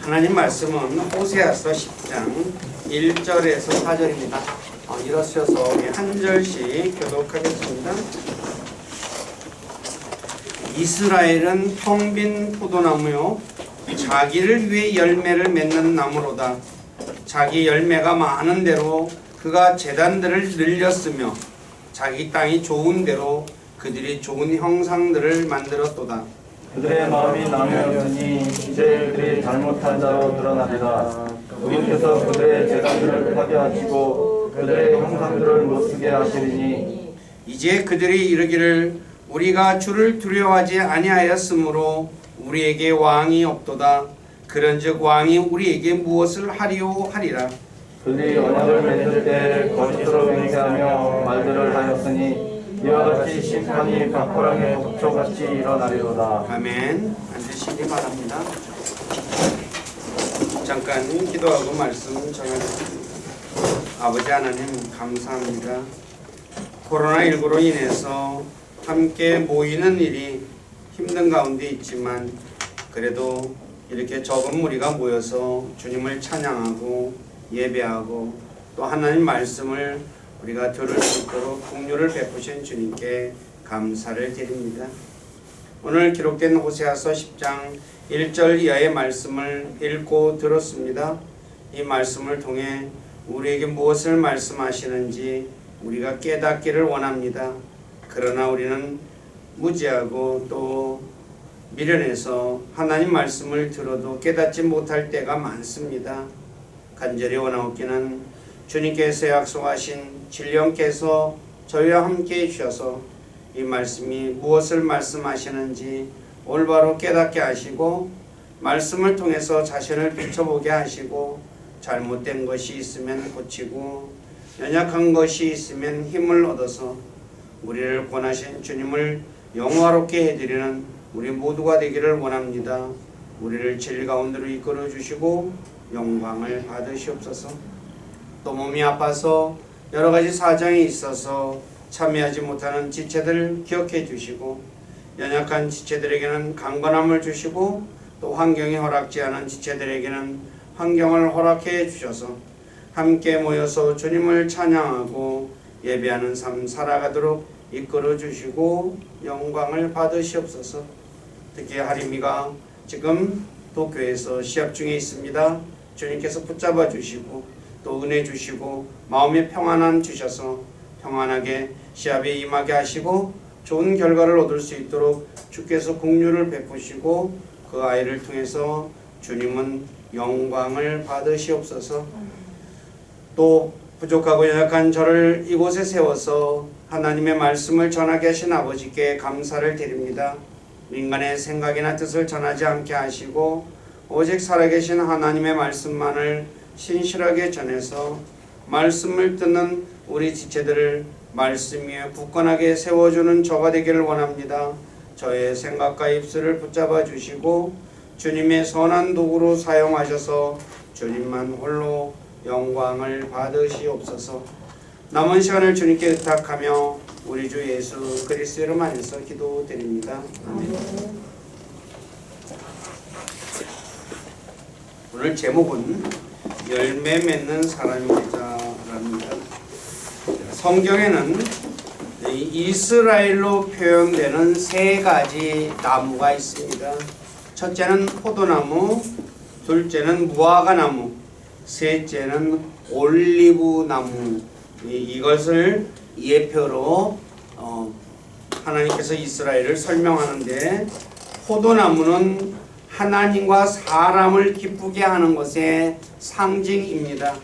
하나님 말씀은 호세아서 10장 1절에서 4절입니다. 일어서서 우리 한 절씩 교독하겠습니다. 이스라엘은 텅 빈 포도나무요 자기를 위해 열매를 맺는 나무로다. 자기 열매가 많은 대로 그가 제단들을 늘렸으며 자기 땅이 좋은 대로 그들이 좋은 형상들을 만들었도다. 그들의 마음이 나누었으니 이제 그들이 잘못한 자로 드러나리라. 주님께서 그들의 제단들을 파괴하시고 그들의 형상들을 못쓰게 하시리니 이제 그들이 이르기를 우리가 주를 두려워하지 아니하였으므로 우리에게 왕이 없도다. 그런즉 왕이 우리에게 무엇을 하리요 하리라. 그들이 언약을 맺을 때 거짓으로 맹세하며 말들을 하였으니 이와 같이 심판이 박호랑의 독초같이 일어나리로다. 아멘. 앉으시기 바랍니다. 잠깐 기도하고 말씀 전하겠습니다. 아버지 하나님 감사합니다. 코로나19로 인해서 함께 모이는 일이 힘든 가운데 있지만 그래도 이렇게 적은 무리가 모여서 주님을 찬양하고 예배하고 또 하나님 말씀을 우리가 들을 수 있도록 긍휼을 베푸신 주님께 감사를 드립니다. 오늘 기록된 호세아서 10장 1절 이하의 말씀을 읽고 들었습니다. 이 말씀을 통해 우리에게 무엇을 말씀하시는지 우리가 깨닫기를 원합니다. 그러나 우리는 무지하고 또 미련해서 하나님 말씀을 들어도 깨닫지 못할 때가 많습니다. 간절히 원하옵기는 주님께서 약속하신 진령께서 저희와 함께 해주셔서 이 말씀이 무엇을 말씀하시는지 올바로 깨닫게 하시고 말씀을 통해서 자신을 비춰보게 하시고 잘못된 것이 있으면 고치고 연약한 것이 있으면 힘을 얻어서 우리를 권하신 주님을 영화롭게 해드리는 우리 모두가 되기를 원합니다. 우리를 진리 가운데로 이끌어 주시고 영광을 받으시옵소서. 또 몸이 아파서 여러 가지 사정이 있어서 참여하지 못하는 지체들 기억해 주시고 연약한 지체들에게는 강건함을 주시고 또 환경이 허락지 않은 지체들에게는 환경을 허락해 주셔서 함께 모여서 주님을 찬양하고 예배하는 삶 살아가도록 이끌어 주시고 영광을 받으시옵소서. 특히 하림이가 지금 도쿄에서 시합 중에 있습니다. 주님께서 붙잡아 주시고 또 은혜 주시고 마음의 평안함 주셔서 평안하게 시합에 임하게 하시고 좋은 결과를 얻을 수 있도록 주께서 긍휼을 베푸시고 그 아이를 통해서 주님은 영광을 받으시옵소서. 또 부족하고 연약한 저를 이곳에 세워서 하나님의 말씀을 전하게 하신 아버지께 감사를 드립니다. 인간의 생각이나 뜻을 전하지 않게 하시고 오직 살아계신 하나님의 말씀만을 신실하게 전해서 말씀을 듣는 우리 지체들을 말씀 위에 굳건하게 세워주는 저가 되기를 원합니다. 저의 생각과 입술을 붙잡아 주시고 주님의 선한 도구로 사용하셔서 주님만 홀로 영광을 받으시옵소서. 남은 시간을 주님께 의탁하며 우리 주 예수 그리스도의 이름 안에서 기도드립니다. 아멘. 오늘 제목은 열매 맺는 사람이 되자랍니다. 성경에는 이스라엘로 표현되는 세 가지 나무가 있습니다. 첫째는 포도나무, 둘째는 무화과나무, 셋째는 올리브나무. 이것을 예표로 하나님께서 이스라엘을 설명하는데 포도나무는 하나님과 사람을 기쁘게 하는 것의 상징입니다.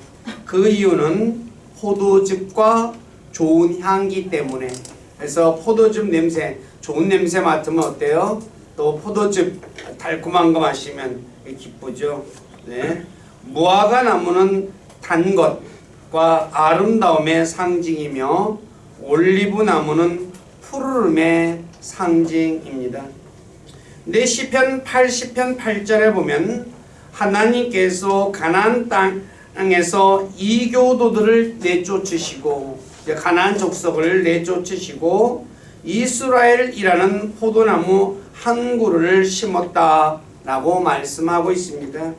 그 이유는 포도즙과 좋은 향기 때문에. 그래서 포도즙 냄새, 좋은 냄새 맡으면 어때요? 또 포도즙 달콤한 거 마시면 기쁘죠. 네. 무화과 나무는 단 것과 아름다움의 상징이며 올리브 나무는 푸르름의 상징입니다. 근데 시편 80편 8절에 보면 하나님께서 가나안 땅에서 이교도들을 내쫓으시고 가나안 족속을 내쫓으시고 이스라엘이라는 포도나무 한 그루를 심었다라고 말씀하고 있습니다.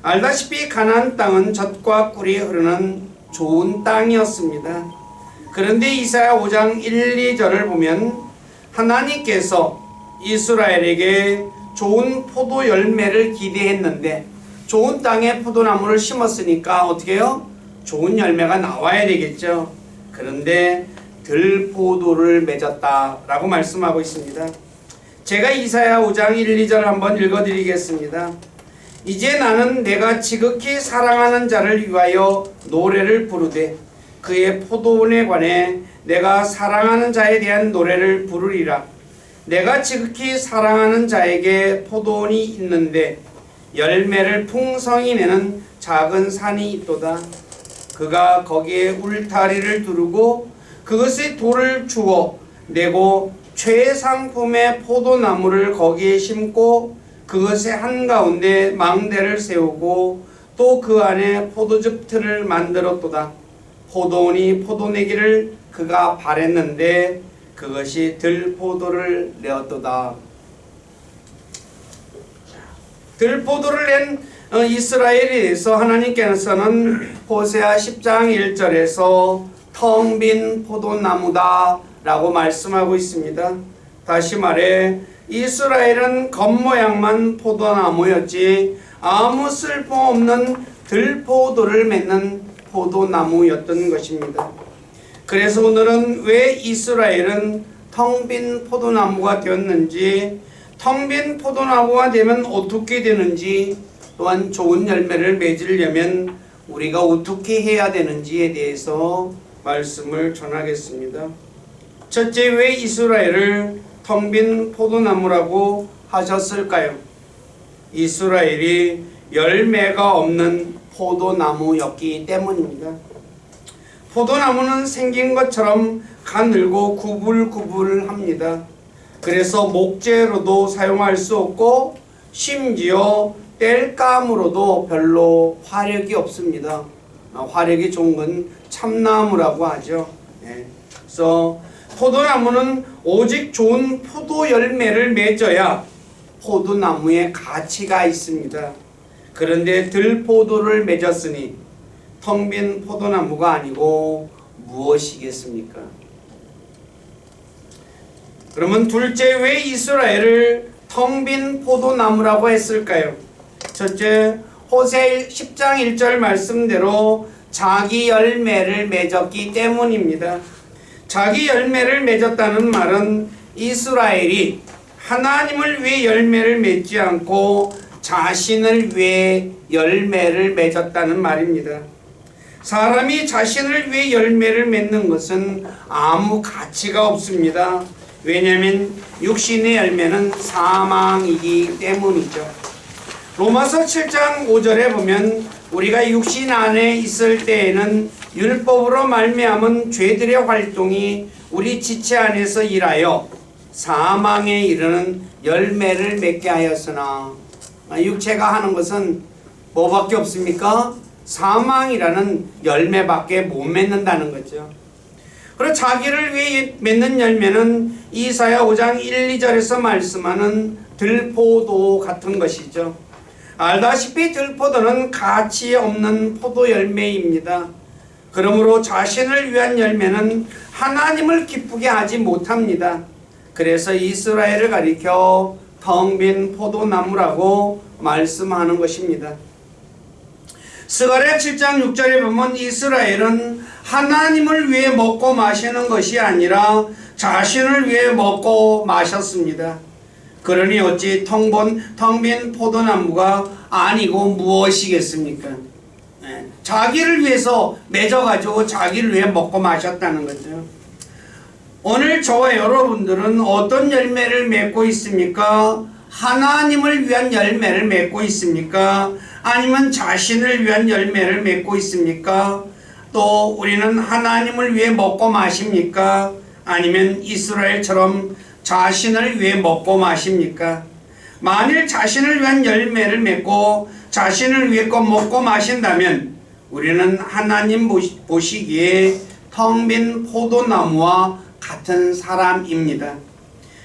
알다시피 가나안 땅은 젖과 꿀이 흐르는 좋은 땅이었습니다. 그런데 이사야 5장 1, 2절을 보면 하나님께서 이스라엘에게 좋은 포도 열매를 기대했는데 좋은 땅에 포도나무를 심었으니까 어떻게 해요? 좋은 열매가 나와야 되겠죠. 그런데 들포도를 맺었다라고 말씀하고 있습니다. 제가 이사야 5장 1, 2절 한번 읽어드리겠습니다. 이제 나는 내가 지극히 사랑하는 자를 위하여 노래를 부르되 그의 포도원에 관해 내가 사랑하는 자에 대한 노래를 부르리라. 내가 지극히 사랑하는 자에게 포도원이 있는데 열매를 풍성히 내는 작은 산이 있도다. 그가 거기에 울타리를 두르고 그것의 돌을 주어 내고 최상품의 포도나무를 거기에 심고 그것의 한가운데 망대를 세우고 또 그 안에 포도즙 틀을 만들었도다. 포도원이 포도내기를 그가 바랬는데 그것이 들포도를 내었도다. 들포도를 낸 이스라엘에 대해서 하나님께서는 호세아 10장 1절에서 텅 빈 포도나무다 라고 말씀하고 있습니다. 다시 말해 이스라엘은 겉모양만 포도나무였지 아무 쓸모없는 들포도를 맺는 포도나무였던 것입니다. 그래서 오늘은 왜 이스라엘은 텅 빈 포도나무가 되었는지, 텅 빈 포도나무가 되면 어떻게 되는지, 또한 좋은 열매를 맺으려면 우리가 어떻게 해야 되는지에 대해서 말씀을 전하겠습니다. 첫째, 왜 이스라엘을 텅 빈 포도나무라고 하셨을까요? 이스라엘이 열매가 없는 포도나무였기 때문입니다. 포도나무는 생긴 것처럼 가늘고 구불구불합니다. 그래서 목재로도 사용할 수 없고 심지어 땔감으로도 별로 화력이 없습니다. 화력이 좋은 건 참나무라고 하죠. 그래서 포도나무는 오직 좋은 포도 열매를 맺어야 포도나무의 가치가 있습니다. 그런데 들포도를 맺었으니 텅 빈 포도나무가 아니고 무엇이겠습니까? 그러면 둘째, 왜 이스라엘을 텅 빈 포도나무라고 했을까요? 첫째, 호세 10장 1절 말씀대로 자기 열매를 맺었기 때문입니다. 자기 열매를 맺었다는 말은 이스라엘이 하나님을 위해 열매를 맺지 않고 자신을 위해 열매를 맺었다는 말입니다. 사람이 자신을 위해 열매를 맺는 것은 아무 가치가 없습니다. 왜냐하면 육신의 열매는 사망이기 때문이죠. 로마서 7장 5절에 보면 우리가 육신 안에 있을 때에는 율법으로 말미암은 죄들의 활동이 우리 지체 안에서 일하여 사망에 이르는 열매를 맺게 하였으나, 육체가 하는 것은 뭐밖에 없습니까? 사망이라는 열매밖에 못 맺는다는 거죠. 그리고 자기를 위해 맺는 열매는 이사야 5장 1, 2절에서 말씀하는 들포도 같은 것이죠. 알다시피 들포도는 가치 없는 포도 열매입니다. 그러므로 자신을 위한 열매는 하나님을 기쁘게 하지 못합니다. 그래서 이스라엘을 가리켜 텅 빈 포도나무라고 말씀하는 것입니다. 스가랴 7장 6절에 보면 이스라엘은 하나님을 위해 먹고 마시는 것이 아니라 자신을 위해 먹고 마셨습니다. 그러니 어찌 텅 빈 포도나무가 아니고 무엇이겠습니까? 자기를 위해서 맺어가지고 자기를 위해 먹고 마셨다는 거죠. 오늘 저와 여러분들은 어떤 열매를 맺고 있습니까? 하나님을 위한 열매를 맺고 있습니까? 아니면 자신을 위한 열매를 맺고 있습니까? 또 우리는 하나님을 위해 먹고 마십니까? 아니면 이스라엘처럼 자신을 위해 먹고 마십니까? 만일 자신을 위한 열매를 맺고 자신을 위해 먹고 마신다면 우리는 하나님 보시기에 텅 빈 포도나무와 같은 사람입니다.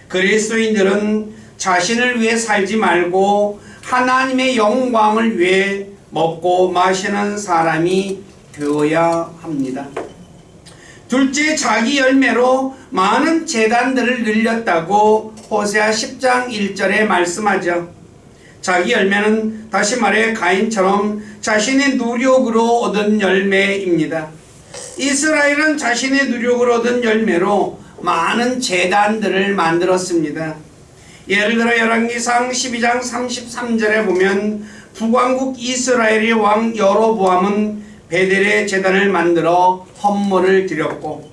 그리스도인들은 자신을 위해 살지 말고 하나님의 영광을 위해 먹고 마시는 사람이 되어야 합니다. 둘째, 자기 열매로 많은 제단들을 늘렸다고 호세아 10장 1절에 말씀하죠. 자기 열매는 다시 말해 가인처럼 자신의 노력으로 얻은 열매입니다. 이스라엘은 자신의 노력으로 얻은 열매로 많은 제단들을 만들었습니다. 예를 들어 열왕기상 12장 33절에 보면 북왕국 이스라엘의 왕 여로보암은 베델에 제단을 만들어 헌물을 드렸고,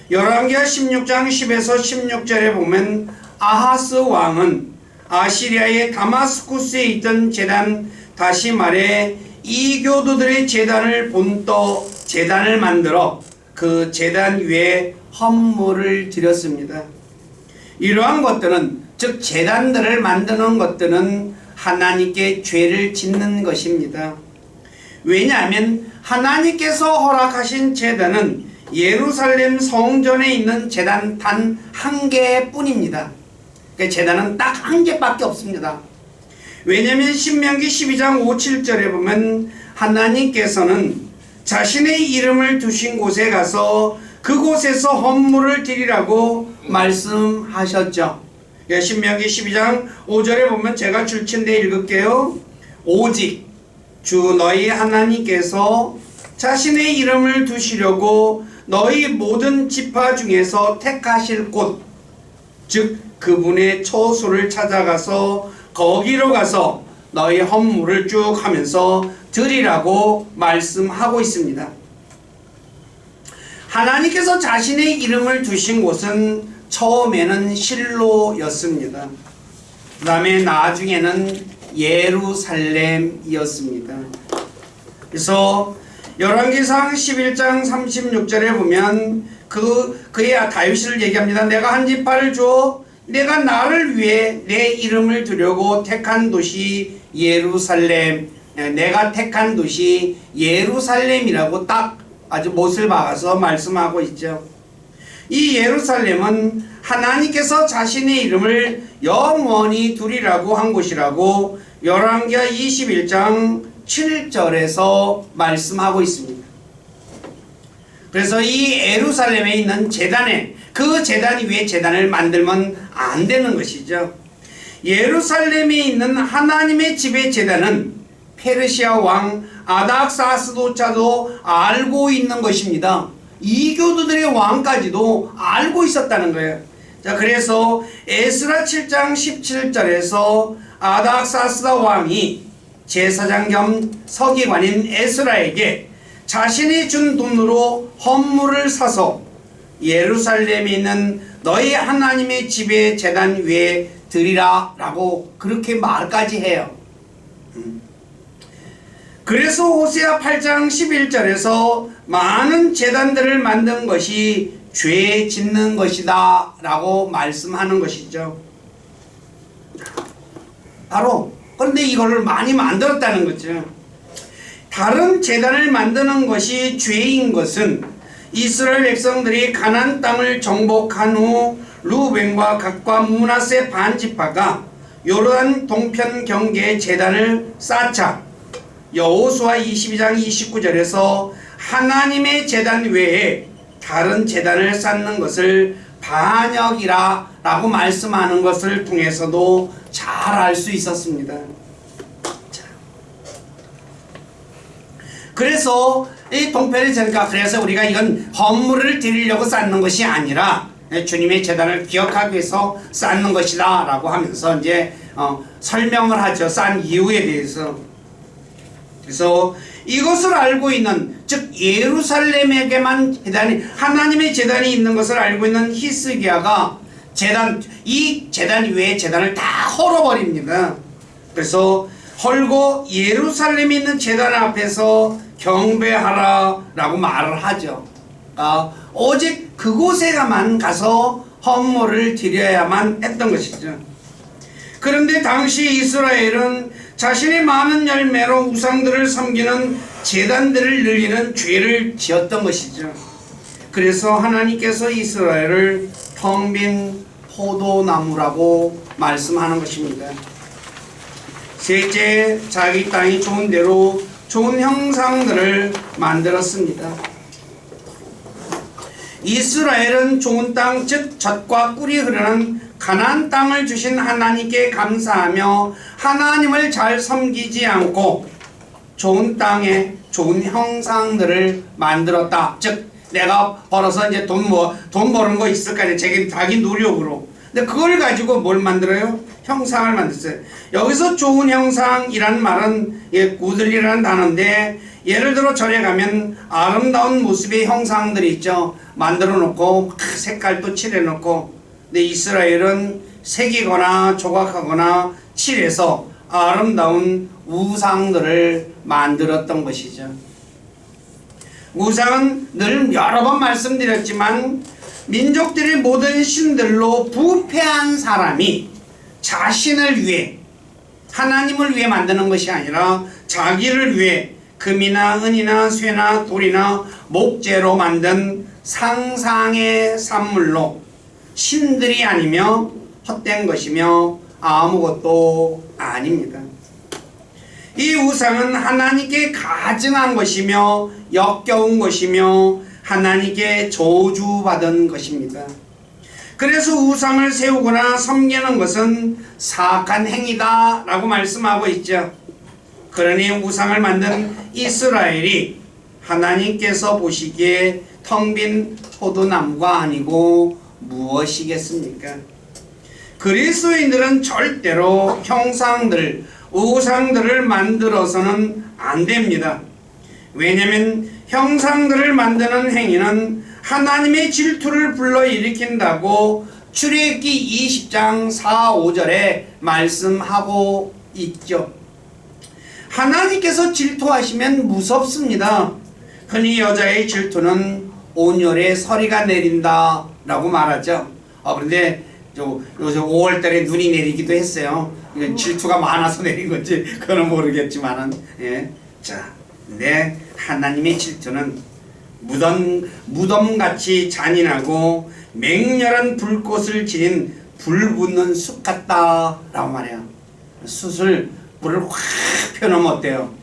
열왕기하 16장 10에서 16절에 보면 아하스 왕은 아시리아의 다마스쿠스에 있던 제단, 다시 말해 이교도들의 제단을 본떠 제단을 만들어 그 제단 위에 헌물을 드렸습니다. 이러한 것들은, 즉 제단들을 만드는 것들은 하나님께 죄를 짓는 것입니다. 왜냐하면 하나님께서 허락하신 제단은 예루살렘 성전에 있는 제단 단 한 개뿐입니다. 그 제단은 딱 한 개밖에 없습니다. 왜냐하면 신명기 12장 5, 7절에 보면 하나님께서는 자신의 이름을 두신 곳에 가서 그곳에서 헌물을 드리라고 말씀하셨죠. 신명기 12장 5절에 보면 제가 줄친데 읽을게요. 오직 주 너희 하나님께서 자신의 이름을 두시려고 너희 모든 지파 중에서 택하실 곳, 즉 그분의 처소를 찾아가서 거기로 가서 너희 헌물을 쭉 하면서 드리라고 말씀하고 있습니다. 하나님께서 자신의 이름을 두신 곳은 처음에는 실로였습니다. 그 다음에 나중에는 예루살렘이었습니다. 그래서 열왕기상 11장 36절에 보면 그의 다윗을 얘기합니다. 내가 한 지파를 주어 내가 나를 위해 내 이름을 두려고 택한 도시 예루살렘, 내가 택한 도시 예루살렘이라고 딱 아주 못을 박아서 말씀하고 있죠. 이 예루살렘은 하나님께서 자신의 이름을 영원히 두리라고 한 곳이라고 열왕기하 21장 7절에서 말씀하고 있습니다. 그래서 이 예루살렘에 있는 제단에, 그 제단 위에 제단을 만들면 안 되는 것이죠. 예루살렘에 있는 하나님의 집의 제단은 페르시아 왕 아닥사스도차도 알고 있는 것입니다. 이교도들의 왕까지도 알고 있었다는 거예요. 자, 그래서 에스라 7장 17절에서 아닥사스다 왕이 제사장 겸 서기관인 에스라에게 자신이 준 돈으로 헌물을 사서 예루살렘에 있는 너희 하나님의 집의 제단 위에 드리라 라고 그렇게 말까지 해요. 그래서 호세아 8장 11절에서 많은 제단들을 만든 것이 죄 짓는 것이다 라고 말씀하는 것이죠. 바로 그런데 이거를 많이 만들었다는 거죠. 다른 제단을 만드는 것이 죄인 것은 이스라엘 백성들이 가나안 땅을 정복한 후 루벤과 gad과 므낫세 반지파가 요르단 동편 경계에 제단을 쌓자 여호수아 22장 29절에서 하나님의 제단 외에 다른 제단을 쌓는 것을 반역이라 라고 말씀하는 것을 통해서도 잘 알 수 있었습니다. 그래서 이 동편의 제단과, 그래서 우리가 이건 헌물을 드리려고 쌓는 것이 아니라 주님의 제단을 기억하기 위해서 쌓는 것이다 라고 하면서 이제 설명을 하죠. 쌓은 이유에 대해서. 그래서 이것을 알고 있는, 즉 예루살렘에게만 제단이, 하나님의 제단이 있는 것을 알고 있는 히스기야가 이 제단 위에 제단을 다 헐어버립니다. 그래서 헐고 예루살렘에 있는 제단 앞에서 경배하라 라고 말을 하죠. 오직 그곳에만 가서 헌물을 드려야만 했던 것이죠. 그런데 당시 이스라엘은 자신의 많은 열매로 우상들을 섬기는 제단들을 늘리는 죄를 지었던 것이죠. 그래서 하나님께서 이스라엘을 텅 빈 포도나무라고 말씀하는 것입니다. 셋째, 자기 땅이 좋은 대로 좋은 형상들을 만들었습니다. 이스라엘은 좋은 땅, 즉 젖과 꿀이 흐르는 가나안 땅을 주신 하나님께 감사하며 하나님을 잘 섬기지 않고 좋은 땅에 좋은 형상들을 만들었다. 즉 내가 벌어서 이제 돈 버는 거 있을 거 아니에요. 자기 노력으로. 근데 그걸 가지고 뭘 만들어요? 형상을 만들었어요. 여기서 좋은 형상이라는 말은 구들이라는 단어인데, 예를 들어 절에 가면 아름다운 모습의 형상들이 있죠. 만들어 놓고 색깔도 칠해 놓고. 근데 이스라엘은 새기거나 조각하거나 칠해서 아름다운 우상들을 만들었던 것이죠. 우상은 늘 여러 번 말씀드렸지만 민족들의 모든 신들로 부패한 사람이 자신을 위해, 하나님을 위해 만드는 것이 아니라 자기를 위해 금이나 은이나 쇠나 돌이나 목재로 만든 상상의 산물로 신들이 아니며 헛된 것이며 아무것도 아닙니다. 이 우상은 하나님께 가증한 것이며 역겨운 것이며 하나님께 저주받은 것입니다. 그래서 우상을 세우거나 섬기는 것은 사악한 행위다 라고 말씀하고 있죠. 그러니 우상을 만든 이스라엘이 하나님께서 보시기에 텅 빈 포도나무가 아니고 무엇이겠습니까? 그리스도인들은 절대로 형상들, 우상들을 만들어서는 안 됩니다. 왜냐하면 형상들을 만드는 행위는 하나님의 질투를 불러일으킨다고 출애굽기 20장 4, 5절에 말씀하고 있죠. 하나님께서 질투하시면 무섭습니다. 흔히 여자의 질투는 온열에 서리가 내린다 라고 말하죠. 그런데 요즘 5월달에 눈이 내리기도 했어요. 이건 질투가 많아서 내린 건지 그건 모르겠지만은, 예. 자, 근데 하나님의 질투는 무덤같이 잔인하고 맹렬한 불꽃을 지닌 불붙는 숯 같다라고 말해요. 숯을 불을 확 펴놓으면 어때요?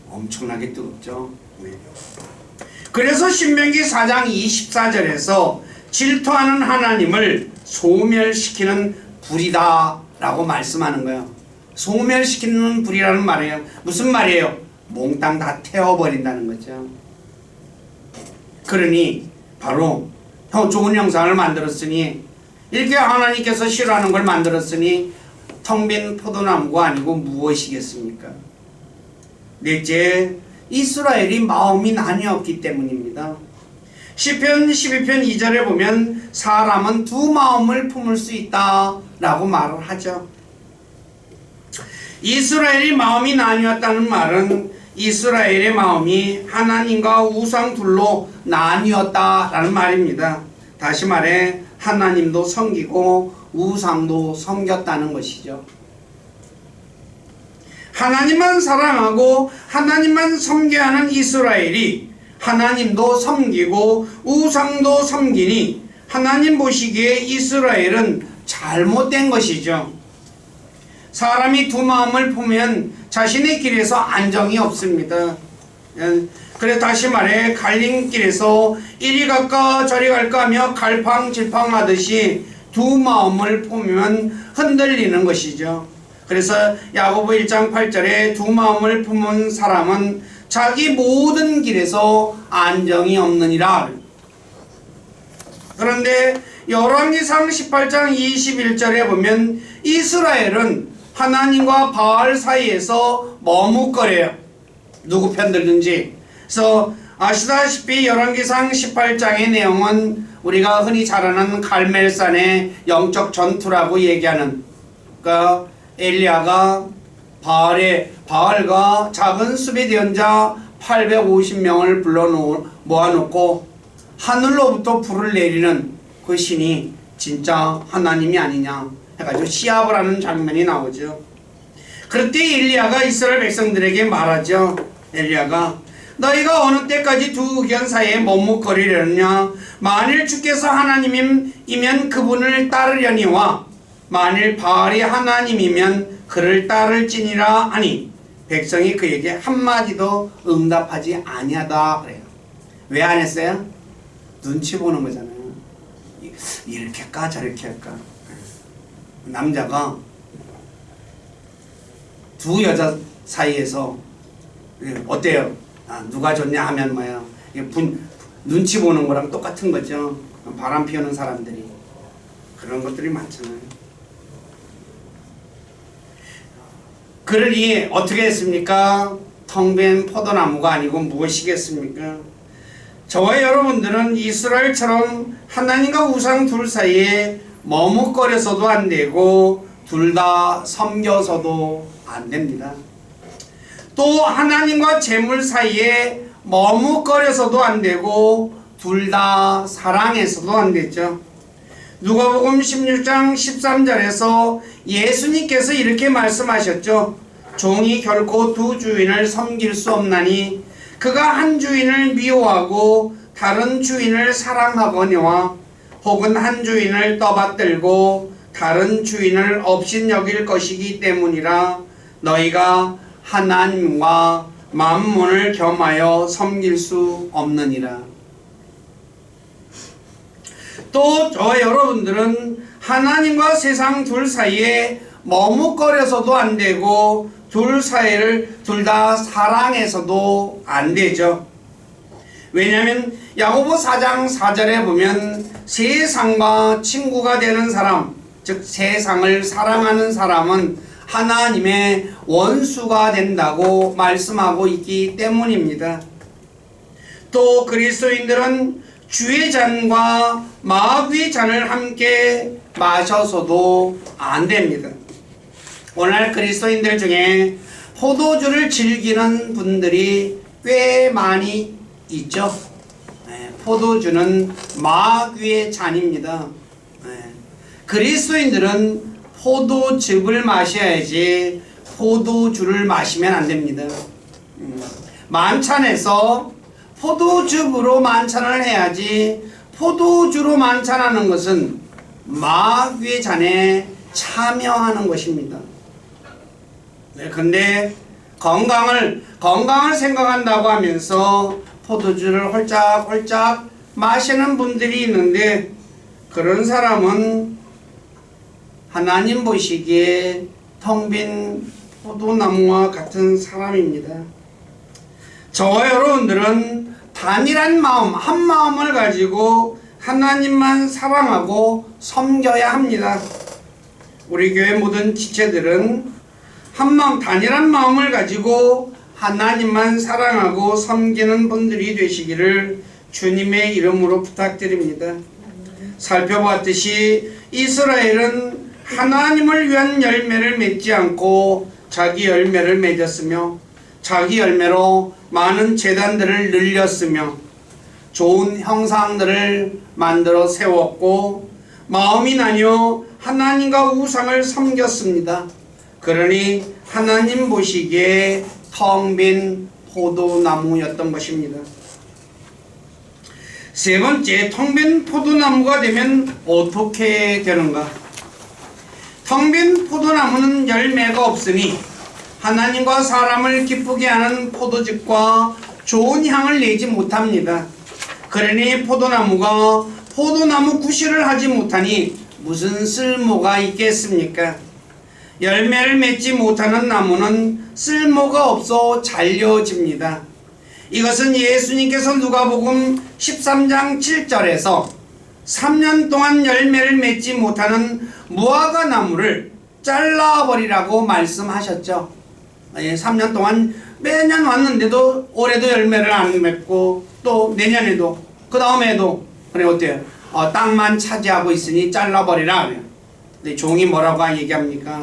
엄청나게 뜨겁죠. 네. 그래서 신명기 4장 24절에서 질투하는 하나님을 소멸시키는 불이다 라고 말씀하는 거예요. 소멸시키는 불이라는 말이에요. 무슨 말이에요? 몽땅 다 태워버린다는 거죠. 그러니 바로 좋은 형상을 만들었으니, 이렇게 하나님께서 싫어하는 걸 만들었으니 텅 빈 포도나무가 아니고 무엇이겠습니까? 넷째, 이스라엘이 마음이 나뉘었기 때문입니다. 시편 12편 2절에 보면 사람은 두 마음을 품을 수 있다 라고 말을 하죠. 이스라엘이 마음이 나뉘었다는 말은 이스라엘의 마음이 하나님과 우상 둘로 나뉘었다라는 말입니다. 다시 말해 하나님도 섬기고 우상도 섬겼다는 것이죠. 하나님만 사랑하고 하나님만 섬겨야 하는 이스라엘이 하나님도 섬기고 우상도 섬기니 하나님 보시기에 이스라엘은 잘못된 것이죠. 사람이 두 마음을 품으면 자신의 길에서 안정이 없습니다. 그래 다시 말해 갈림길에서 이리 갈까 저리 갈까 하며 갈팡질팡하듯이 두 마음을 품으면 흔들리는 것이죠. 그래서 야고보 1장 8절에 두 마음을 품은 사람은 자기 모든 길에서 안정이 없느니라. 그런데 열왕기상 18장 21절에 보면 이스라엘은 하나님과 바알 사이에서 머뭇거려요. 누구 편 들든지. 그래서 아시다시피 열왕기상 18장의 내용은 우리가 흔히 잘 아는 갈멜산의 영적 전투라고 얘기하는, 그러니까 엘리야가 바알과 작은 수비 대원자 850명을 모아놓고 하늘로부터 불을 내리는 그 신이 진짜 하나님이 아니냐 해가지고 시합을 하는 장면이 나오죠. 그때 엘리야가 이스라엘 백성들에게 말하죠. 엘리야가 너희가 어느 때까지 두 의견 사이에 머뭇거리려느냐? 만일 주께서 하나님이면 그분을 따르려니와 만일 바알이 하나님이면 그를 따를지니라 하니 백성이 그에게 한마디도 응답하지 아니하다 그래요. 왜 안 했어요? 눈치 보는 거잖아요. 이렇게 할까 저렇게 할까. 남자가 두 여자 사이에서 어때요? 누가 좋냐 하면 뭐야, 눈치 보는 거랑 똑같은 거죠. 바람 피우는 사람들이 그런 것들이 많잖아요. 그러니 어떻게 했습니까? 텅 빈 포도나무가 아니고 무엇이겠습니까? 저와 여러분들은 이스라엘처럼 하나님과 우상 둘 사이에 머뭇거려서도 안 되고 둘 다 섬겨서도 안 됩니다. 또 하나님과 재물 사이에 머뭇거려서도 안 되고 둘 다 사랑해서도 안 되죠. 누가복음 16장 13절에서 예수님께서 이렇게 말씀하셨죠. 종이 결코 두 주인을 섬길 수 없나니 그가 한 주인을 미워하고 다른 주인을 사랑하거니와 혹은 한 주인을 떠받들고 다른 주인을 업신여길 것이기 때문이라. 너희가 하나님과 만몬을 겸하여 섬길 수 없느니라. 또 저와 여러분들은 하나님과 세상 둘 사이에 머뭇거려서도 안 되고 둘 사이를 둘 다 사랑해서도 안 되죠. 왜냐하면 야고보 4장 4절에 보면 세상과 친구가 되는 사람, 즉 세상을 사랑하는 사람은 하나님의 원수가 된다고 말씀하고 있기 때문입니다. 또 그리스도인들은 주의 잔과 마귀의 잔을 함께 마셔서도 안 됩니다. 오늘 그리스도인들 중에 포도주를 즐기는 분들이 꽤 많이 있죠. 포도주는 마귀의 잔입니다. 그리스도인들은 포도즙을 마셔야지 포도주를 마시면 안 됩니다. 만찬에서 포도즙으로 만찬을 해야지 포도주로 만찬하는 것은 마귀의 잔에 참여하는 것입니다. 근데 건강을 생각한다고 하면서 포도주를 홀짝홀짝 마시는 분들이 있는데 그런 사람은 하나님 보시기에 텅 빈 포도나무와 같은 사람입니다. 저와 여러분들은 단일한 마음, 한 마음을 가지고 하나님만 사랑하고 섬겨야 합니다. 우리 교회 모든 지체들은 한 마음, 단일한 마음을 가지고 하나님만 사랑하고 섬기는 분들이 되시기를 주님의 이름으로 부탁드립니다. 살펴봤듯이 이스라엘은 하나님을 위한 열매를 맺지 않고 자기 열매를 맺었으며 자기 열매로 많은 제단들을 늘렸으며 좋은 형상들을 만들어 세웠고 마음이 나뉘어 하나님과 우상을 섬겼습니다. 그러니 하나님 보시기에 텅 빈 포도나무였던 것입니다. 세 번째, 텅 빈 포도나무가 되면 어떻게 되는가? 텅 빈 포도나무는 열매가 없으니 하나님과 사람을 기쁘게 하는 포도즙과 좋은 향을 내지 못합니다. 그러니 포도나무가 포도나무 구실을 하지 못하니 무슨 쓸모가 있겠습니까? 열매를 맺지 못하는 나무는 쓸모가 없어 잘려집니다. 이것은 예수님께서 누가복음 13장 7절에서 3년 동안 열매를 맺지 못하는 무화과 나무를 잘라버리라고 말씀하셨죠. 3년 동안 매년 왔는데도 올해도 열매를 안 맺고 또 내년에도 그 다음에도 그래 어때요? 땅만 차지하고 있으니 잘라버리라. 근데 종이 뭐라고 얘기합니까?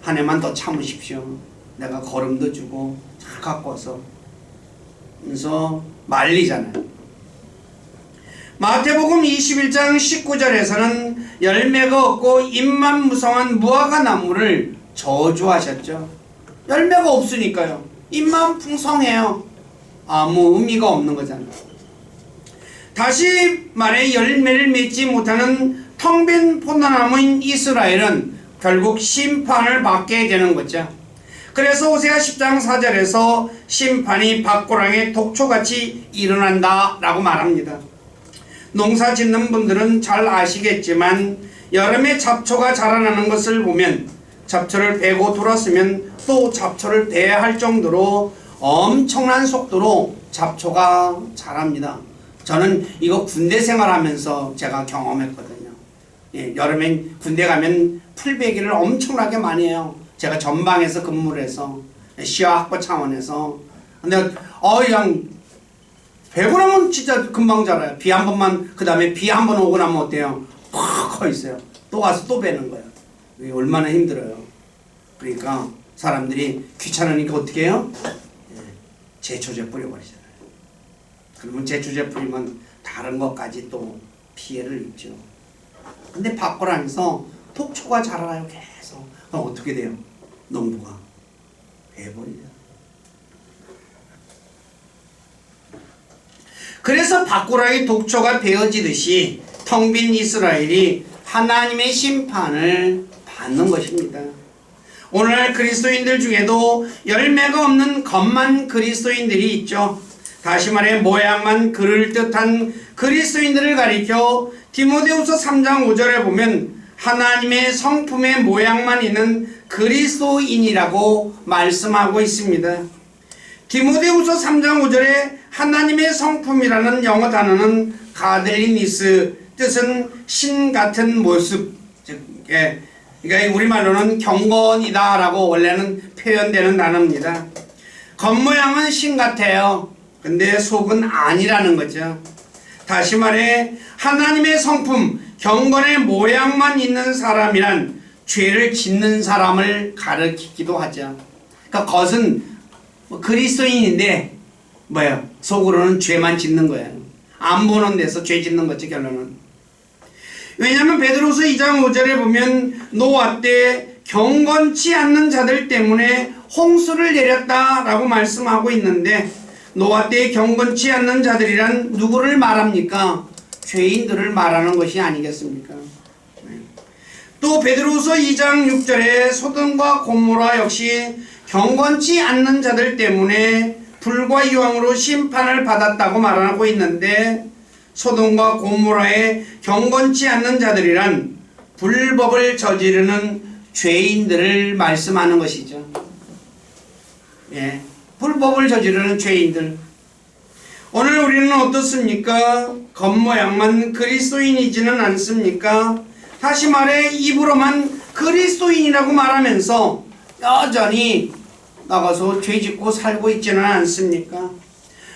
한 해만 더 참으십시오. 내가 거름도 주고 잘 갖고 와서. 그래서 말리잖아요. 마태복음 21장 19절에서는 열매가 없고 잎만 무성한 무화과 나무를 저주하셨죠. 열매가 없으니까요. 잎만 풍성해요. 아무 의미가 없는 거잖아요. 다시 말해 열매를 맺지 못하는 텅 빈 포도나무인 이스라엘은 결국 심판을 받게 되는 거죠. 그래서 호세아 10장 4절에서 심판이 밭고랑의 독초같이 일어난다 라고 말합니다. 농사 짓는 분들은 잘 아시겠지만 여름에 잡초가 자라나는 것을 보면 잡초를 베고 돌았으면 또 잡초를 베야 할 정도로 엄청난 속도로 잡초가 자랍니다. 저는 이거 군대 생활하면서 제가 경험했거든요. 예, 여름엔 군대 가면 풀베기를 엄청나게 많이 해요. 제가 전방에서 근무를 해서 시야 확보 차원에서. 근데 그냥 베고 나면 진짜 금방 자라요. 비 한 번만, 그 다음에 비 한 번 오고 나면 어때요? 팍 커 있어요. 또 와서 또 베는 거예요. 이게 얼마나 힘들어요. 그러니까 사람들이 귀찮으니까 어떻게 해요? 예, 제초제 뿌려버리잖아요. 그러면 제초제 뿌리면 다른 것까지 또 피해를 입죠. 근데 밭고랑에서 독초가 자라요. 계속. 그럼 어떻게 돼요? 농부가 베버리죠. 그래서 밭고랑의 독초가 베어지듯이 텅 빈 이스라엘이 하나님의 심판을 받는 것입니다. 오늘날 그리스도인들 중에도 열매가 없는 겉만 그리스도인들이 있죠. 다시 말해 모양만 그럴듯한 그리스도인들을 가리켜 디모데후서 3장 5절에 보면 하나님의 성품의 모양만 있는 그리스도인이라고 말씀하고 있습니다. 디모데후서 3장 5절에 하나님의 성품이라는 영어 단어는 가들리니스, 뜻은 신 같은 모습, 즉 그러니까 우리말로는 경건이다 라고 원래는 표현되는 단어입니다. 겉모양은 신 같아요. 근데 속은 아니라는 거죠. 다시 말해 하나님의 성품, 경건의 모양만 있는 사람이란 죄를 짓는 사람을 가리키기도 하죠. 그러니까 겉은 그리스도인인데 뭐예요? 속으로는 죄만 짓는 거예요. 안 보는 데서 죄 짓는 거죠, 결론은. 왜냐하면 베드로서 2장 5절에 보면 노아 때 경건치 않는 자들 때문에 홍수를 내렸다라고 말씀하고 있는데 노아 때 경건치 않는 자들이란 누구를 말합니까? 죄인들을 말하는 것이 아니겠습니까? 또 베드로서 2장 6절에 소돔과 고모라 역시 경건치 않는 자들 때문에 불과 유황으로 심판을 받았다고 말하고 있는데 소돔과 고모라의 경건치 않는 자들이란 불법을 저지르는 죄인들을 말씀하는 것이죠. 예, 불법을 저지르는 죄인들. 오늘 우리는 어떻습니까? 겉모양만 그리스도인이지는 않습니까? 다시 말해 입으로만 그리스도인이라고 말하면서 여전히 나가서 죄 짓고 살고 있지는 않습니까?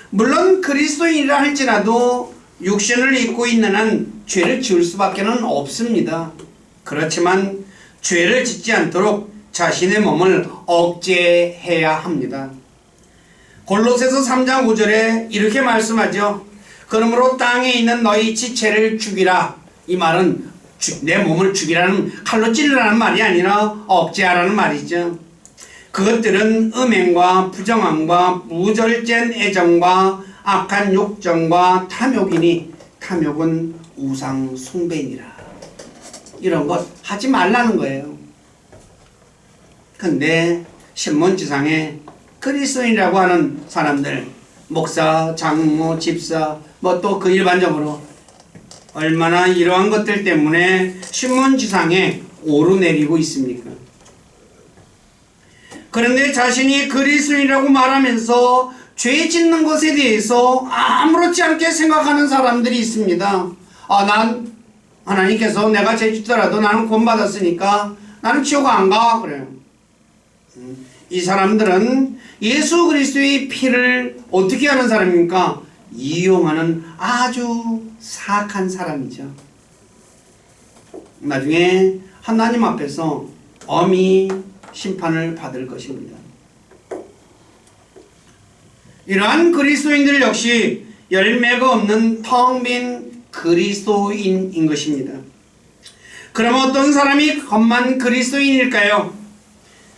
물론 그리스도인이라 할지라도 육신을 입고 있는 한 죄를 지을 수밖에 없습니다. 그렇지만 죄를 짓지 않도록 자신의 몸을 억제해야 합니다. 골로새서 3장 5절에 이렇게 말씀하죠. 그러므로 땅에 있는 너희 지체를 죽이라. 이 말은 내 몸을 죽이라는, 칼로 찔러라는 말이 아니라 억제하라는 말이죠. 그것들은 음행과 부정함과 무절제한 애정과 악한 욕정과 탐욕이니 탐욕은 우상 숭배니라. 이런 것 하지 말라는 거예요. 근데 신문지상에 그리스도인이라고 하는 사람들, 목사, 장모, 집사, 뭐 또 그 일반적으로 얼마나 이러한 것들 때문에 신문지상에 오르내리고 있습니까? 그런데 자신이 그리스도인이라고 말하면서 죄 짓는 것에 대해서 아무렇지 않게 생각하는 사람들이 있습니다. 난 하나님께서 내가 죄 짓더라도 나는 구원받았으니까 나는 지옥 안 가. 그래요. 이 사람들은 예수 그리스도의 피를 어떻게 하는 사람입니까? 이용하는 아주 사악한 사람이죠. 나중에 하나님 앞에서 엄히 심판을 받을 것입니다. 이러한 그리스도인들 역시 열매가 없는 텅 빈 그리스도인인 것입니다. 그럼 어떤 사람이 겉만 그리스도인일까요?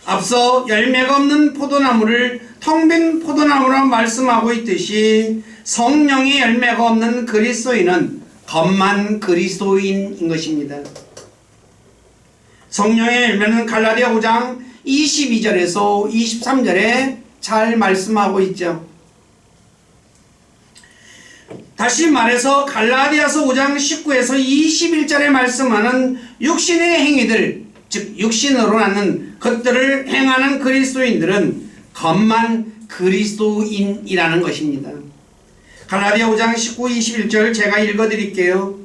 앞서 열매가 없는 포도나무를 텅 빈 포도나무라고 말씀하고 있듯이 성령의 열매가 없는 그리스도인은 겉만 그리스도인인 것입니다. 성령의 열매는 갈라디아 5장 22절에서 23절에 잘 말씀하고 있죠. 다시 말해서 갈라디아서 5장 19에서 21절에 말씀하는 육신의 행위들, 즉 육신으로 나는 것들을 행하는 그리스도인들은 겉만 그리스도인이라는 것입니다. 갈라디아 5장 19, 21절 제가 읽어드릴게요.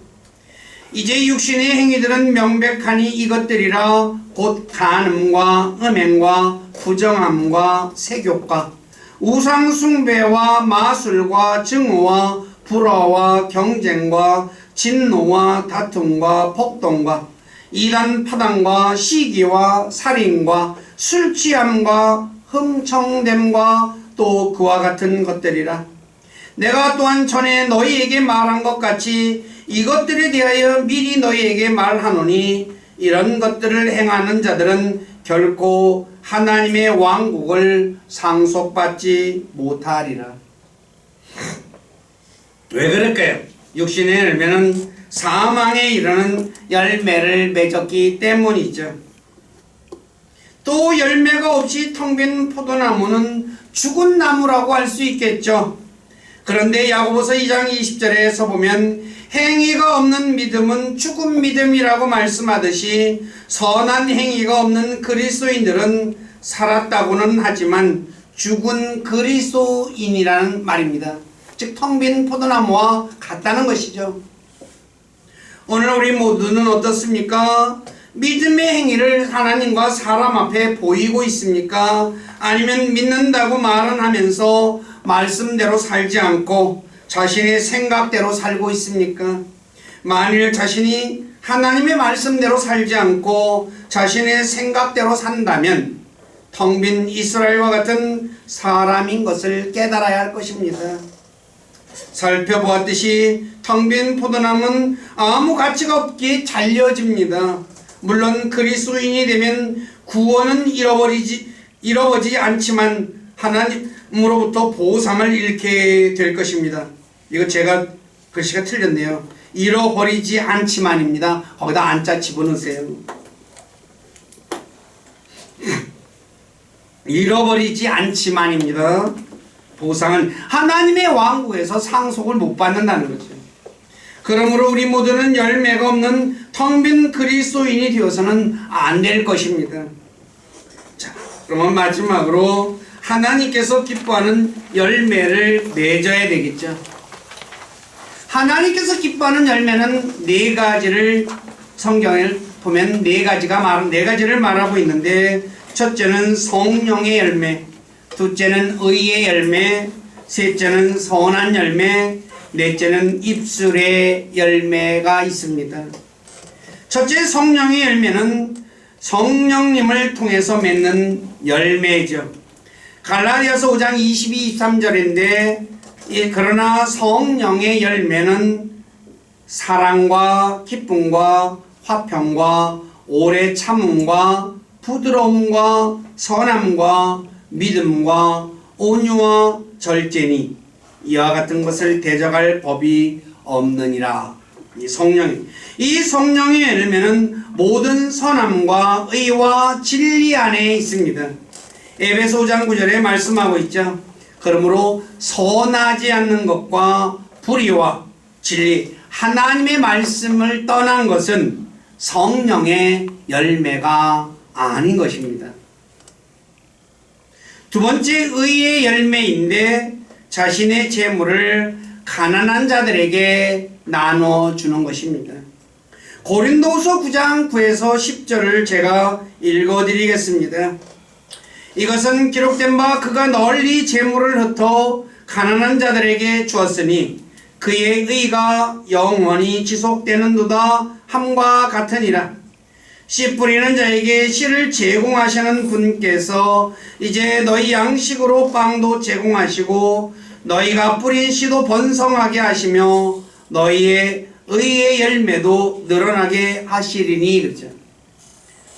이제 육신의 행위들은 명백하니 이것들이라 곧 간음과 음행과 부정함과 세욕과 우상숭배와 마술과 증오와 불화와 경쟁과 진노와 다툼과 폭동과 이단 파당과 시기와 살인과 술취함과 흥청됨과 또 그와 같은 것들이라. 내가 또한 전에 너희에게 말한 것 같이 이것들에 대하여 미리 너희에게 말하노니 이런 것들을 행하는 자들은 결코 하나님의 왕국을 상속받지 못하리라. 왜 그럴까요? 육신의 열매는 사망에 이르는 열매를 맺었기 때문이죠. 또 열매가 없이 텅 빈 포도나무는 죽은 나무라고 할 수 있겠죠. 그런데 야고보서 2장 20절에서 보면 행위가 없는 믿음은 죽은 믿음이라고 말씀하듯이 선한 행위가 없는 그리스도인들은 살았다고는 하지만 죽은 그리스도인이라는 말입니다. 즉 텅 빈 포도나무와 같다는 것이죠. 오늘 우리 모두는 어떻습니까? 믿음의 행위를 하나님과 사람 앞에 보이고 있습니까? 아니면 믿는다고 말은 하면서 말씀대로 살지 않고 자신의 생각대로 살고 있습니까? 만일 자신이 하나님의 말씀대로 살지 않고 자신의 생각대로 산다면 텅 빈 이스라엘과 같은 사람인 것을 깨달아야 할 것입니다. 살펴보았듯이 텅 빈 포도나무는 아무 가치가 없기에 잘려집니다. 물론 그리스도인이 되면 구원은 잃어버리지 않지만 하나님으로부터 보상을 잃게 될 것입니다. 이거 제가 글씨가 틀렸네요. 잃어버리지 않지만입니다. 거기다 안자 집어넣으세요. 잃어버리지 않지만입니다. 보상은 하나님의 왕국에서 상속을 못 받는다는 거죠. 그러므로 우리 모두는 열매가 없는 텅 빈 그리스도인이 되어서는 안 될 것입니다. 자, 그러면 마지막으로 하나님께서 기뻐하는 열매를 맺어야 되겠죠. 하나님께서 기뻐하는 열매는 네 가지를 성경을 보면 네 가지를 말하고 있는데, 첫째는 성령의 열매, 둘째는 의의 열매, 셋째는 선한 열매, 넷째는 입술의 열매가 있습니다. 첫째 성령의 열매는 성령님을 통해서 맺는 열매죠. 갈라디아서 5장 22, 23절인데 그러나 성령의 열매는 사랑과 기쁨과 화평과 오래 참음과 부드러움과 선함과 믿음과 온유와 절제니 이와 같은 것을 대적할 법이 없느니라. 이 성령의 열매는 모든 선함과 의와 진리 안에 있습니다. 에베소 5장 9절에 말씀하고 있죠. 그러므로 선하지 않는 것과 불의와 진리, 하나님의 말씀을 떠난 것은 성령의 열매가 아닌 것입니다. 두 번째 의의 열매인데 자신의 재물을 가난한 자들에게 나눠주는 것입니다. 고린도후서 9장 9에서 10절을 제가 읽어드리겠습니다. 이것은 기록된 바 그가 널리 재물을 흩어 가난한 자들에게 주었으니 그의 의가 영원히 지속되는도다 함과 같으니라. 씨 뿌리는 자에게 씨를 제공하시는 분께서 이제 너희 양식으로 빵도 제공하시고 너희가 뿌린 씨도 번성하게 하시며 너희의 의의 열매도 늘어나게 하시리니. 그렇죠.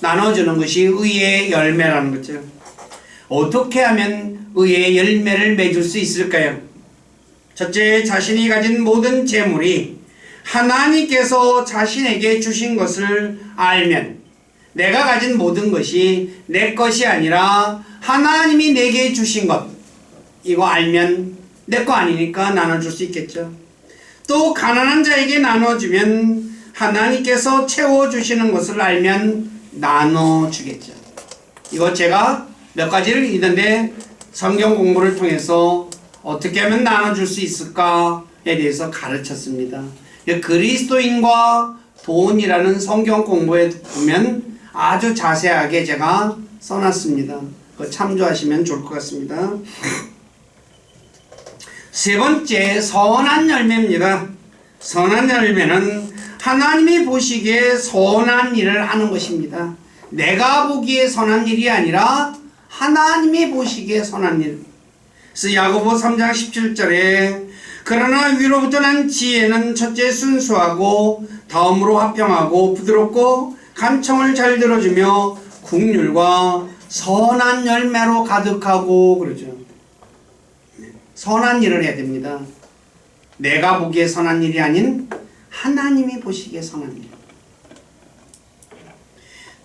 나눠주는 것이 의의 열매라는 거죠. 어떻게 하면 의의 열매를 맺을 수 있을까요? 첫째, 자신이 가진 모든 재물이 하나님께서 자신에게 주신 것을 알면 내가 가진 모든 것이 내 것이 아니라 하나님이 내게 주신 것, 이거 알면 내 거 아니니까 나눠줄 수 있겠죠. 또 가난한 자에게 나눠주면 하나님께서 채워주시는 것을 알면 나눠주겠죠. 이거 제가 몇 가지를 읽는데 성경 공부를 통해서 어떻게 하면 나눠줄 수 있을까에 대해서 가르쳤습니다. 그리스도인과 돈이라는 성경 공부에 보면 아주 자세하게 제가 써놨습니다. 그거 참조하시면 좋을 것 같습니다. 세 번째, 선한 열매입니다. 선한 열매는 하나님이 보시기에 선한 일을 하는 것입니다. 내가 보기에 선한 일이 아니라 하나님이 보시기에 선한 일. 그래서 야고보 3장 17절에 그러나 위로부터 난 지혜는 첫째 순수하고 다음으로 화평하고 부드럽고 간청을 잘 들어주며 국률과 선한 열매로 가득하고 그러죠. 선한 일을 해야 됩니다. 내가 보기에 선한 일이 아닌 하나님이 보시기에 선한 일.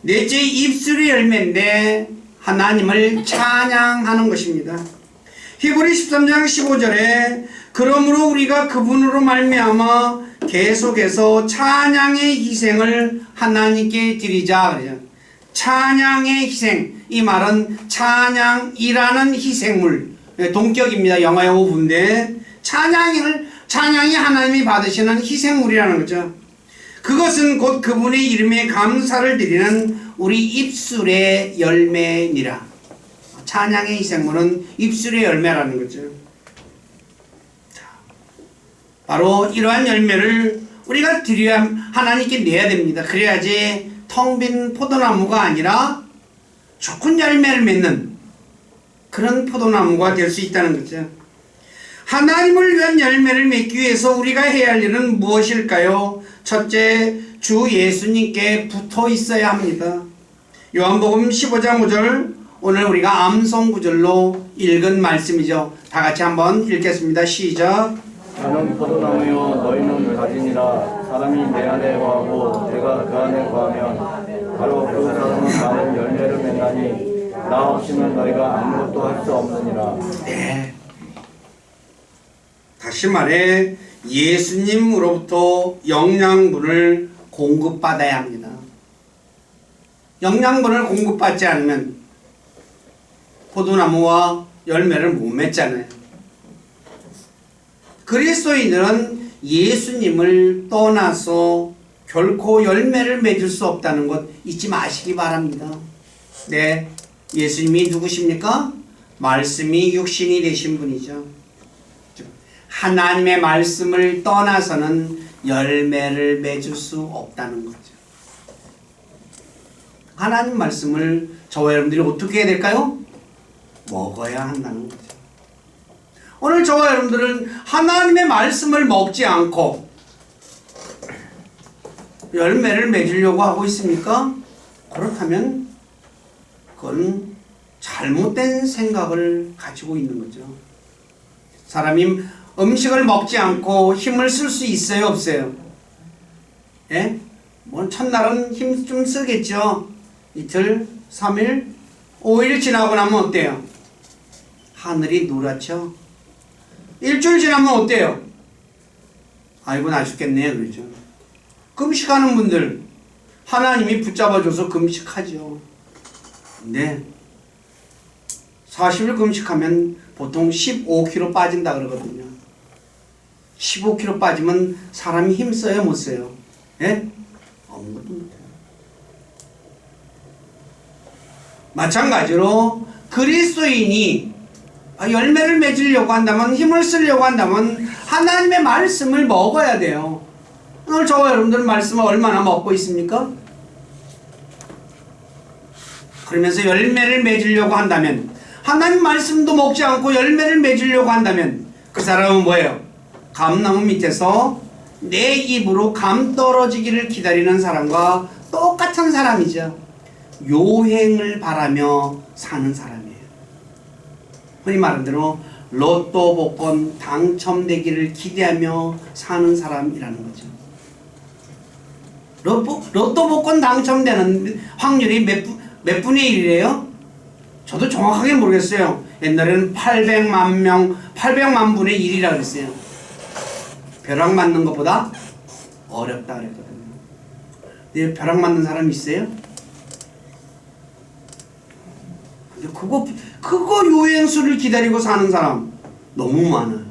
넷째, 입술의 열매인데 하나님을 찬양하는 것입니다. 히브리 13장 15절에 그러므로 우리가 그분으로 말미암아 계속해서 찬양의 희생을 하나님께 드리자 그러죠. 찬양의 희생, 이 말은 찬양이라는 희생물, 동격입니다. 영어의 오분데 찬양이 하나님이 받으시는 희생물이라는 거죠. 그것은 곧 그분의 이름에 감사를 드리는 우리 입술의 열매니라. 찬양의 희생물은 입술의 열매라는 거죠. 바로 이러한 열매를 우리가 드려야 하나님께 내야 됩니다. 그래야지 텅 빈 포도나무가 아니라 좋은 열매를 맺는 그런 포도나무가 될 수 있다는 거죠. 하나님을 위한 열매를 맺기 위해서 우리가 해야 할 일은 무엇일까요? 첫째, 주 예수님께 붙어 있어야 합니다. 요한복음 15장 5절, 오늘 우리가 암송 구절로 읽은 말씀이죠. 다 같이 한번 읽겠습니다. 시작. 나는 포도나무요 너희는 가지니라. 사람이 내 안에 거하고 내가 그 안에 거하면 바로 그 사람은 많은 열매를 맺나니 나 없이는 너희가 아무것도 할 수 없느니라. 네. 다시 말해 예수님으로부터 영양분을 공급받아야 합니다. 영양분을 공급받지 않으면 포도나무와 열매를 못 맺잖아요. 그리스도인들은 예수님을 떠나서 결코 열매를 맺을 수 없다는 것 잊지 마시기 바랍니다. 네, 예수님이 누구십니까? 말씀이 육신이 되신 분이죠. 하나님의 말씀을 떠나서는 열매를 맺을 수 없다는 거죠. 하나님 말씀을 저와 여러분들이 어떻게 해야 될까요? 먹어야 한다는 거죠. 오늘 저와 여러분들은 하나님의 말씀을 먹지 않고 열매를 맺으려고 하고 있습니까? 그렇다면 그건 잘못된 생각을 가지고 있는 거죠. 사람이 음식을 먹지 않고 힘을 쓸 수 있어요, 없어요? 예? 뭐 첫날은 힘 좀 쓰겠죠. 이틀, 3일, 5일 지나고 나면 어때요? 하늘이 노랗죠. 일주일 지나면 어때요? 아이고 나 죽겠네 그러죠. 금식하는 분들 하나님이 붙잡아줘서 금식하죠. 근데 40일 금식하면 보통 15kg 빠진다 그러거든요. 15kg 빠지면 사람이 힘써요 못 써요? 예? 아무것도 못해요. 마찬가지로 그리스도인이 열매를 맺으려고 한다면, 힘을 쓰려고 한다면 하나님의 말씀을 먹어야 돼요. 오늘 저와 여러분들은 말씀을 얼마나 먹고 있습니까? 그러면서 열매를 맺으려고 한다면, 하나님 말씀도 먹지 않고 열매를 맺으려고 한다면 그 사람은 뭐예요? 감나무 밑에서 내 입으로 감 떨어지기를 기다리는 사람과 똑같은 사람이죠. 요행을 바라며 사는 사람이에요. 흔히 말하는 대로 로또 복권 당첨되기를 기대하며 사는 사람이라는 거죠. 로또 복권 당첨되는 확률이 몇 분의 1이래요? 저도 정확하게 모르겠어요. 옛날에는 800만 분의 1이라 그랬어요. 벼락 맞는 것보다 어렵다 그랬거든요. 근데 벼락 맞는 사람 있어요? 근데 그거 유행수를 기다리고 사는 사람 너무 많아요.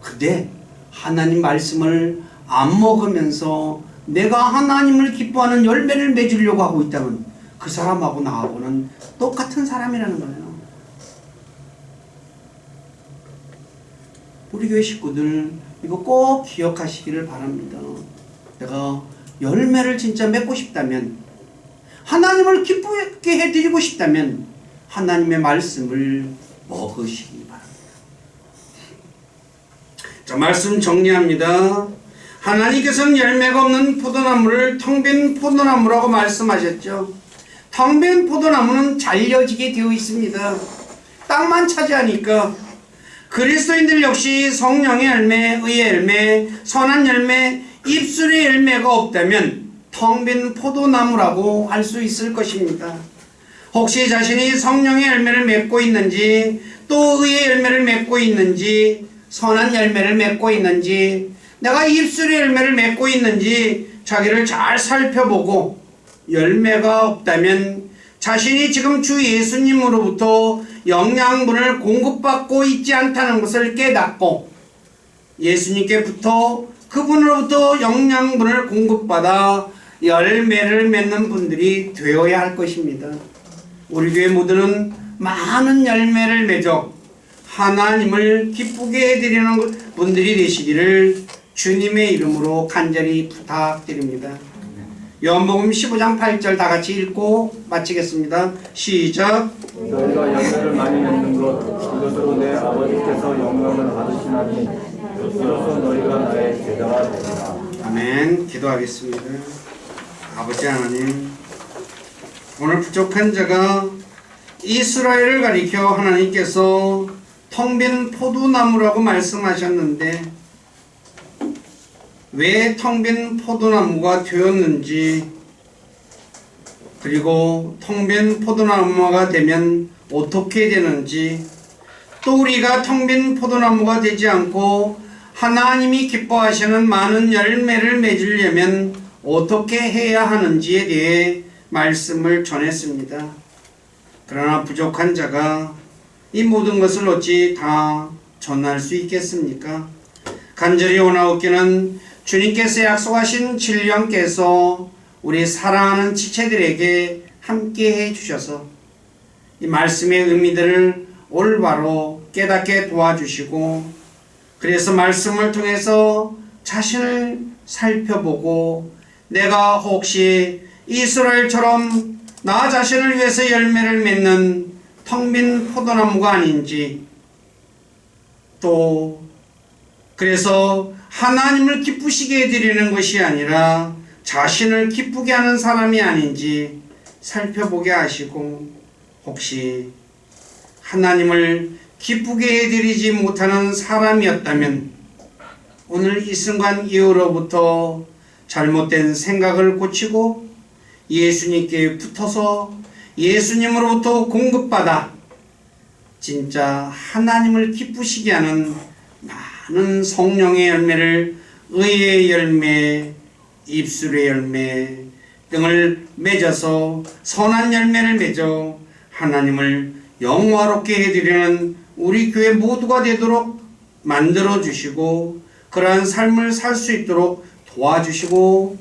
근데 하나님 말씀을 안 먹으면서 내가 하나님을 기뻐하는 열매를 맺으려고 하고 있다면 그 사람하고 나하고는 똑같은 사람이라는 거예요. 우리 교회 식구들 이거 꼭 기억하시기를 바랍니다. 내가 열매를 진짜 맺고 싶다면, 하나님을 기쁘게 해드리고 싶다면 하나님의 말씀을 먹으시기 바랍니다. 자, 말씀 정리합니다. 하나님께서는 열매가 없는 포도나무를 텅 빈 포도나무라고 말씀하셨죠. 텅 빈 포도나무는 잘려지게 되어 있습니다. 땅만 차지하니까. 그리스도인들 역시 성령의 열매, 의의 열매, 선한 열매, 입술의 열매가 없다면 텅 빈 포도나무라고 할 수 있을 것입니다. 혹시 자신이 성령의 열매를 맺고 있는지, 또 의의 열매를 맺고 있는지, 선한 열매를 맺고 있는지, 내가 입술의 열매를 맺고 있는지 자기를 잘 살펴보고, 열매가 없다면 자신이 지금 주 예수님으로부터 영양분을 공급받고 있지 않다는 것을 깨닫고, 예수님께부터 그분으로부터 영양분을 공급받아 열매를 맺는 분들이 되어야 할 것입니다. 우리 교회 모두는 많은 열매를 맺어 하나님을 기쁘게 해드리는 분들이 되시기를 주님의 이름으로 간절히 부탁드립니다. 요한복음 15장 8절 다 같이 읽고 마치겠습니다. 시작. 너희가 열매를 많이 맺는 것, 이것으로 내 아버지께서 영광을 받으시나니 이로써 너희가 나의 제자가 되리라. 아멘. 기도하겠습니다. 아버지 하나님, 오늘 부족한 자가 이스라엘을 가리켜 하나님께서 텅 빈 포도나무라고 말씀하셨는데 왜 텅 빈 포도나무가 되었는지, 그리고 텅 빈 포도나무가 되면 어떻게 되는지, 또 우리가 텅 빈 포도나무가 되지 않고 하나님이 기뻐하시는 많은 열매를 맺으려면 어떻게 해야 하는지에 대해 말씀을 전했습니다. 그러나 부족한 자가 이 모든 것을 어찌 다 전할 수 있겠습니까? 간절히 원하옵기는 주님께서 약속하신 진령께서 우리 사랑하는 지체들에게 함께 해주셔서 이 말씀의 의미들을 올바로 깨닫게 도와주시고, 그래서 말씀을 통해서 자신을 살펴보고 내가 혹시 이스라엘처럼 나 자신을 위해서 열매를 맺는 텅 빈 포도나무가 아닌지, 또 그래서 하나님을 기쁘시게 해드리는 것이 아니라 자신을 기쁘게 하는 사람이 아닌지 살펴보게 하시고, 혹시 하나님을 기쁘게 해드리지 못하는 사람이었다면 오늘 이 순간 이후로부터 잘못된 생각을 고치고 예수님께 붙어서 예수님으로부터 공급받아 진짜 하나님을 기쁘시게 하는 많은 성령의 열매를, 의의 열매, 입술의 열매 등을 맺어서 선한 열매를 맺어 하나님을 영화롭게 해드리는 우리 교회 모두가 되도록 만들어 주시고, 그러한 삶을 살 수 있도록 도와주시고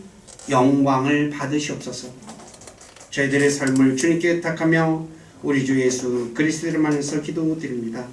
영광을 받으시옵소서. 저희들의 삶을 주님께 의탁하며 우리 주 예수 그리스도를 만나서 기도드립니다.